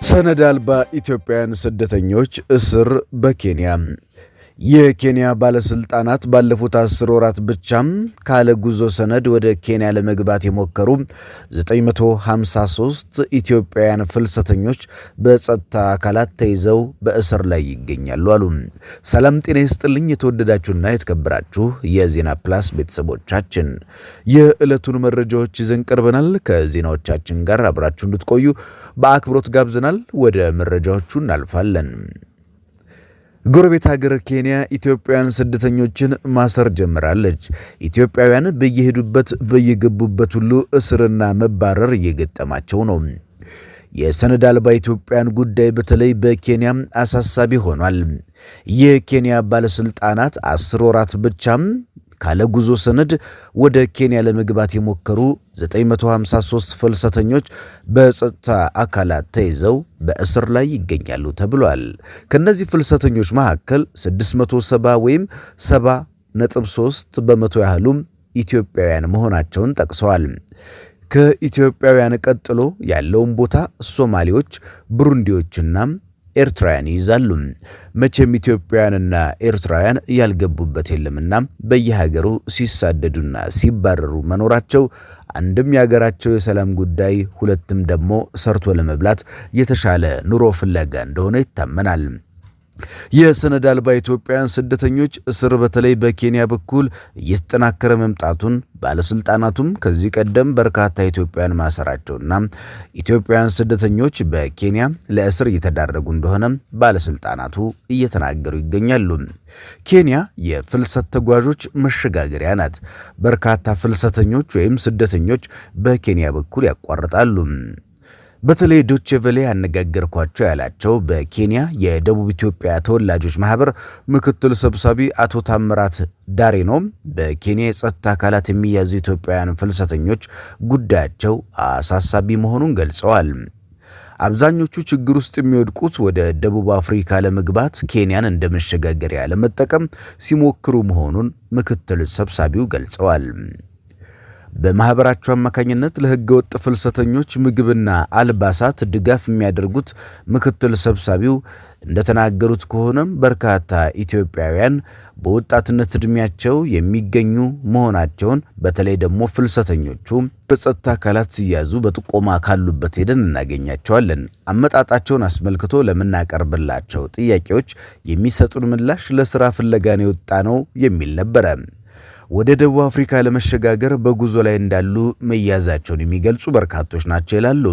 ሰነድ አልባ ኢትዮጵያውያን ስደተኞች እስር በኬንያ። የኬንያ ባለስልጣናት ባለፉት 10 ወራት ብቻም ካለ ጉዞ ሰነድ ወደ ኬንያ ለመግባት የሞከሩ 953 ኢትዮጵያውያን ፍልሰተኞች በጸጥታ አካላት ተይዘው በእስር ላይ ይገኛሉ አሉ። ሰላም ጤና ይስጥልኝ የተወደዳችሁና የተከበራችሁ የዜና ፕላስ ቤተሰቦቻችን፣ የዕለቱን መረጃዎች ይዘን ቀርበናል። ከዜናዎቻችን ጋር አብራችሁ እንድትቆዩ በአክብሮት ጋብዘናል። ወደ መረጃዎቹ እናልፋለን። ጎረቤት ሀገር ኬንያ ኢትዮጵያውያን ስደተኞችን ማሰር ጀምራለች። ኢትዮጵያውያን በየሄዱበት በየገቡበት ሁሉ እስርና መባረር እየገጠማቸው ነው። የሰነድ አልባ ኢትዮጵያውያን ጉዳይ በተለይ በኬንያ አሳሳቢ ሆኗል። የኬንያ ባለስልጣናት 10 ወራት ብቻም ካለ ጉዞ ሰነድ ወደ ኬንያ ለመግባት የሞከሩ 953 ፍልሰተኞች በጸጥታ አካላት ተይዘው በእስር ላይ ይገኛሉ ተብሏል። ከነዚህ ፍልሰተኞች መካከል 670 ወይም 70.3 በመቶ ያህሉም ኢትዮጵያውያን መሆናቸውን ጠቅሰዋል። ከኢትዮጵያውያን ቀጥሎ ያለውን ቦታ ሶማሌዎች፣ ብሩንዲዎችና ኤርትራውያን ይይዛሉ። መቼም ኢትዮጵያውያንና ኤርትራውያን ያልገቡበት የለምና በየሀገሩ ሲሳደዱና ሲባረሩ መኖራቸው አንድም የሀገራቸው የሰላም ጉዳይ፣ ሁለትም ደግሞ ሰርቶ ለመብላት የተሻለ ኑሮ ፍለጋ እንደሆነ ይታመናል። የሰነድ አልባ ኢትዮጵያውያን ስደተኞች እስር በተለይ በኬንያ በኩል እየተጠናከረ መምጣቱን ባለስልጣናቱም ከዚህ ቀደም በርካታ ኢትዮጵያውያን ማሰራቸውና ኢትዮጵያውያን ስደተኞች በኬንያ ለእስር እየተዳረጉ እንደሆነ ባለስልጣናቱ እየተናገሩ ይገኛሉ። ኬንያ የፍልሰት ተጓዦች መሸጋገሪያ ናት። በርካታ ፍልሰተኞች ወይም ስደተኞች በኬንያ በኩል ያቋርጣሉ። በተለይ ዶቼ ቬለ ያነጋገርኳቸው ያላቸው በኬንያ የደቡብ ኢትዮጵያ ተወላጆች ማህበር ምክትል ሰብሳቢ አቶ ታምራት ዳሬኖ በኬንያ የጸጥታ አካላት የሚያዙ ኢትዮጵያውያን ፍልሰተኞች ጉዳያቸው አሳሳቢ መሆኑን ገልጸዋል። አብዛኞቹ ችግር ውስጥ የሚወድቁት ወደ ደቡብ አፍሪካ ለመግባት ኬንያን እንደ መሸጋገሪያ ለመጠቀም ሲሞክሩ መሆኑን ምክትል ሰብሳቢው ገልጸዋል። በማህበራቸው አማካኝነት ለህገወጥ ፍልሰተኞች ምግብና አልባሳት ድጋፍ የሚያደርጉት ምክትል ሰብሳቢው እንደተናገሩት ከሆነም በርካታ ኢትዮጵያውያን በወጣትነት ዕድሜያቸው የሚገኙ መሆናቸውን፣ በተለይ ደግሞ ፍልሰተኞቹ በጸጥታ አካላት ሲያዙ በጥቆማ ካሉበት ሄደን እናገኛቸዋለን። አመጣጣቸውን አስመልክቶ ለምናቀርብላቸው ጥያቄዎች የሚሰጡን ምላሽ ለስራ ፍለጋ ነው የወጣ ነው የሚል ነበረ። ወደ ደቡብ አፍሪካ ለመሸጋገር በጉዞ ላይ እንዳሉ መያዛቸውን የሚገልጹ በርካቶች ናቸው ይላሉ።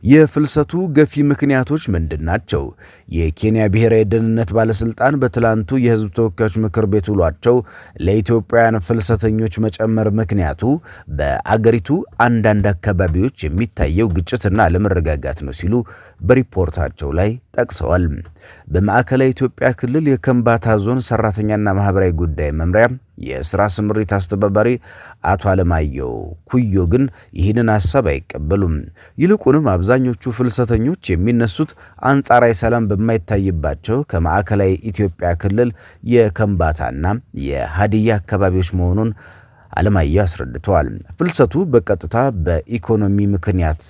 የፍልሰቱ ገፊ ምክንያቶች ምንድን ናቸው? የኬንያ ብሔራዊ ደህንነት ባለስልጣን በትላንቱ የህዝብ ተወካዮች ምክር ቤት ውሏቸው ለኢትዮጵያውያን ፍልሰተኞች መጨመር ምክንያቱ በአገሪቱ አንዳንድ አካባቢዎች የሚታየው ግጭትና አለመረጋጋት ነው ሲሉ በሪፖርታቸው ላይ ጠቅሰዋል። በማዕከላዊ ኢትዮጵያ ክልል የከምባታ ዞን ሰራተኛና ማህበራዊ ጉዳይ መምሪያ የስራ ስምሪት አስተባባሪ አቶ አለማየሁ ኩዮ ግን ይህንን ሐሳብ አይቀበሉም። ይልቁንም አብዛኞቹ ፍልሰተኞች የሚነሱት አንጻራዊ ሰላም በማይታይባቸው ከማዕከላዊ ኢትዮጵያ ክልል የከምባታና የሃዲያ አካባቢዎች መሆኑን አለማየሁ አስረድተዋል። ፍልሰቱ በቀጥታ በኢኮኖሚ ምክንያት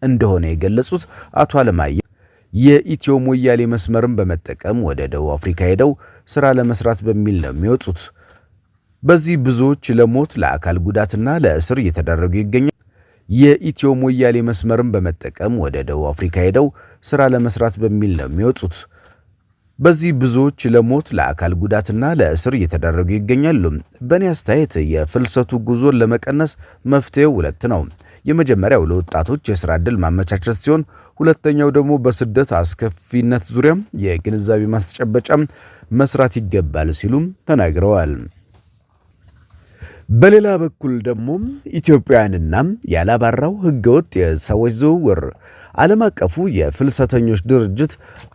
እንደሆነ የገለጹት አቶ አለማየሁ የኢትዮ ሞያሌ መስመርን በመጠቀም ወደ ደቡብ አፍሪካ ሄደው ስራ ለመስራት በሚል ነው የሚወጡት። በዚህ ብዙዎች ለሞት ለአካል ጉዳትና ለእስር እየተዳረጉ ይገኛል። የኢትዮ ሞያሌ መስመርን በመጠቀም ወደ ደቡብ አፍሪካ ሄደው ስራ ለመስራት በሚል ነው የሚወጡት። በዚህ ብዙዎች ለሞት ለአካል ጉዳትና ለእስር እየተዳረጉ ይገኛሉ። በእኔ አስተያየት የፍልሰቱ ጉዞን ለመቀነስ መፍትሄው ሁለት ነው። የመጀመሪያው ለወጣቶች የስራ ዕድል ማመቻቸት ሲሆን፣ ሁለተኛው ደግሞ በስደት አስከፊነት ዙሪያ የግንዛቤ ማስጨበጫ መስራት ይገባል ሲሉም ተናግረዋል። በሌላ በኩል ደግሞ ኢትዮጵያውያንና ያላባራው ህገወጥ የሰዎች ዝውውር ዓለም አቀፉ የፍልሰተኞች ድርጅት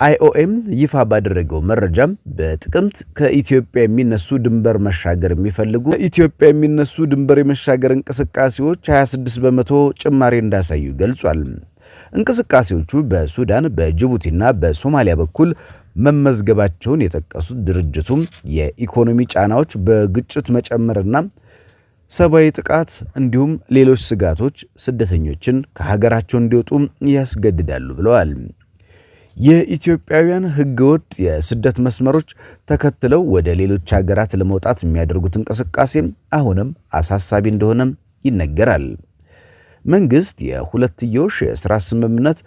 IOM ይፋ ባደረገው መረጃ በጥቅምት ከኢትዮጵያ የሚነሱ ድንበር መሻገር የሚፈልጉ ኢትዮጵያ የሚነሱ ድንበር የመሻገር እንቅስቃሴዎች 26 በመቶ ጭማሪ እንዳሳዩ ገልጿል። እንቅስቃሴዎቹ በሱዳን በጅቡቲና በሶማሊያ በኩል መመዝገባቸውን የጠቀሱት ድርጅቱም የኢኮኖሚ ጫናዎች በግጭት መጨመርና ሰብአዊ ጥቃት እንዲሁም ሌሎች ስጋቶች ስደተኞችን ከሀገራቸው እንዲወጡ ያስገድዳሉ ብለዋል። የኢትዮጵያውያን ህገወጥ የስደት መስመሮች ተከትለው ወደ ሌሎች ሀገራት ለመውጣት የሚያደርጉት እንቅስቃሴ አሁንም አሳሳቢ እንደሆነም ይነገራል። መንግስት የሁለትዮሽ የሥራ ስምምነት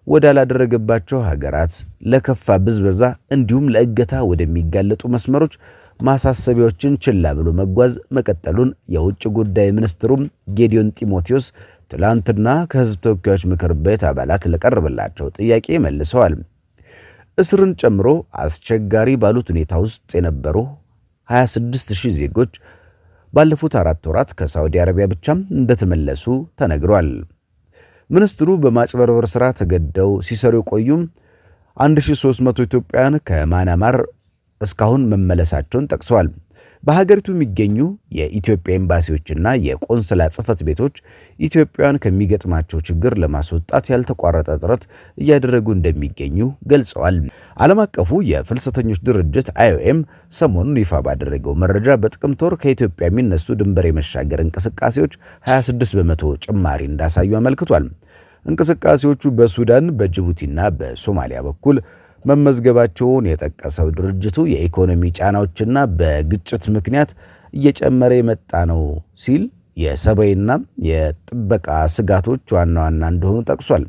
ወዳላደረገባቸው ሀገራት ለከፋ ብዝበዛ እንዲሁም ለእገታ ወደሚጋለጡ መስመሮች ማሳሰቢያዎችን ችላ ብሎ መጓዝ መቀጠሉን የውጭ ጉዳይ ሚኒስትሩም ጌዲዮን ጢሞቴዎስ ትላንትና ከህዝብ ተወካዮች ምክር ቤት አባላት ለቀረበላቸው ጥያቄ መልሰዋል። እስርን ጨምሮ አስቸጋሪ ባሉት ሁኔታ ውስጥ የነበሩ 26000 ዜጎች ባለፉት 4 ወራት ከሳዑዲ አረቢያ ብቻም እንደተመለሱ ተነግሯል። ሚኒስትሩ በማጭበርበር ሥራ ተገደው ሲሰሩ የቆዩም 1300 ኢትዮጵያውያን ከማናማር እስካሁን መመለሳቸውን ጠቅሰዋል። በሀገሪቱ የሚገኙ የኢትዮጵያ ኤምባሲዎችና የቆንስላ ጽሕፈት ቤቶች ኢትዮጵያውያን ከሚገጥማቸው ችግር ለማስወጣት ያልተቋረጠ ጥረት እያደረጉ እንደሚገኙ ገልጸዋል። ዓለም አቀፉ የፍልሰተኞች ድርጅት IOM ሰሞኑን ይፋ ባደረገው መረጃ በጥቅምት ወር ከኢትዮጵያ የሚነሱ ድንበር የመሻገር እንቅስቃሴዎች 26 በመቶ ጭማሪ እንዳሳዩ አመልክቷል። እንቅስቃሴዎቹ በሱዳን፣ በጅቡቲና በሶማሊያ በኩል መመዝገባቸውን የጠቀሰው ድርጅቱ የኢኮኖሚ ጫናዎችና በግጭት ምክንያት እየጨመረ የመጣ ነው ሲል የሰብአዊና የጥበቃ ስጋቶች ዋና ዋና እንደሆኑ ጠቅሷል።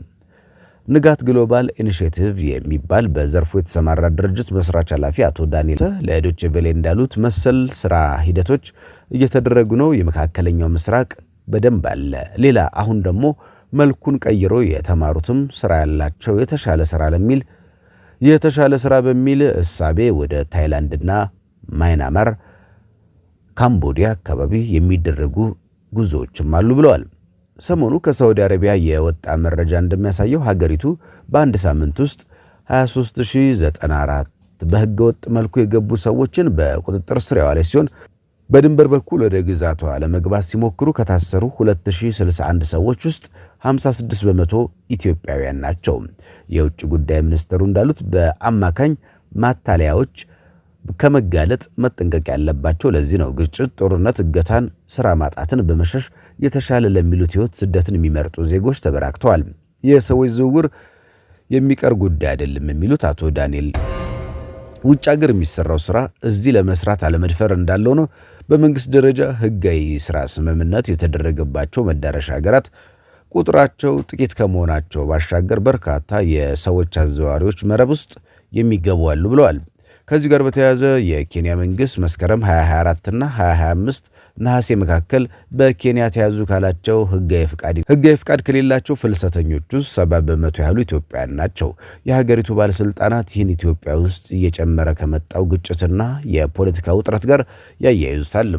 ንጋት ግሎባል ኢኒሼቲቭ የሚባል በዘርፉ የተሰማራ ድርጅት መስራች ኃላፊ አቶ ዳንኤል ለዶይቼ ቬለ እንዳሉት መሰል ስራ ሂደቶች እየተደረጉ ነው። የመካከለኛው ምስራቅ በደንብ አለ። ሌላ አሁን ደግሞ መልኩን ቀይሮ የተማሩትም ስራ ያላቸው የተሻለ ስራ በሚል እሳቤ ወደ ታይላንድና ማይናማር፣ ካምቦዲያ አካባቢ የሚደረጉ ጉዞዎችም አሉ ብለዋል። ሰሞኑ ከሳዑዲ አረቢያ የወጣ መረጃ እንደሚያሳየው ሀገሪቱ በአንድ ሳምንት ውስጥ 23094 በህገወጥ መልኩ የገቡ ሰዎችን በቁጥጥር ስር ያዋለች ሲሆን በድንበር በኩል ወደ ግዛቷ ለመግባት ሲሞክሩ ከታሰሩ 2061 ሰዎች ውስጥ 56 በመቶ ኢትዮጵያውያን ናቸው። የውጭ ጉዳይ ሚኒስትሩ እንዳሉት በአማካኝ ማታለያዎች ከመጋለጥ መጠንቀቅ ያለባቸው ለዚህ ነው። ግጭት፣ ጦርነት፣ እገታን፣ ስራ ማጣትን በመሸሽ የተሻለ ለሚሉት ህይወት ስደትን የሚመርጡ ዜጎች ተበራክተዋል። የሰዎች ዝውውር የሚቀር ጉዳይ አይደለም የሚሉት አቶ ዳንኤል ውጭ ሀገር የሚሰራው ስራ እዚህ ለመስራት አለመድፈር እንዳለው ነው። በመንግስት ደረጃ ህጋዊ ስራ ስምምነት የተደረገባቸው መዳረሻ ሀገራት ቁጥራቸው ጥቂት ከመሆናቸው ባሻገር በርካታ የሰዎች አዘዋዋሪዎች መረብ ውስጥ የሚገቡ አሉ ብለዋል። ከዚህ ጋር በተያያዘ የኬንያ መንግስት መስከረም 2024 እና 2025 ነሐሴ መካከል በኬንያ ተያዙ ካላቸው ህጋዊ ፍቃድ ከሌላቸው ፍልሰተኞች ውስጥ 70 በመቶ ያህሉ ኢትዮጵያውያን ናቸው። የሀገሪቱ ባለስልጣናት ይህን ኢትዮጵያ ውስጥ እየጨመረ ከመጣው ግጭትና የፖለቲካ ውጥረት ጋር ያያይዙታል።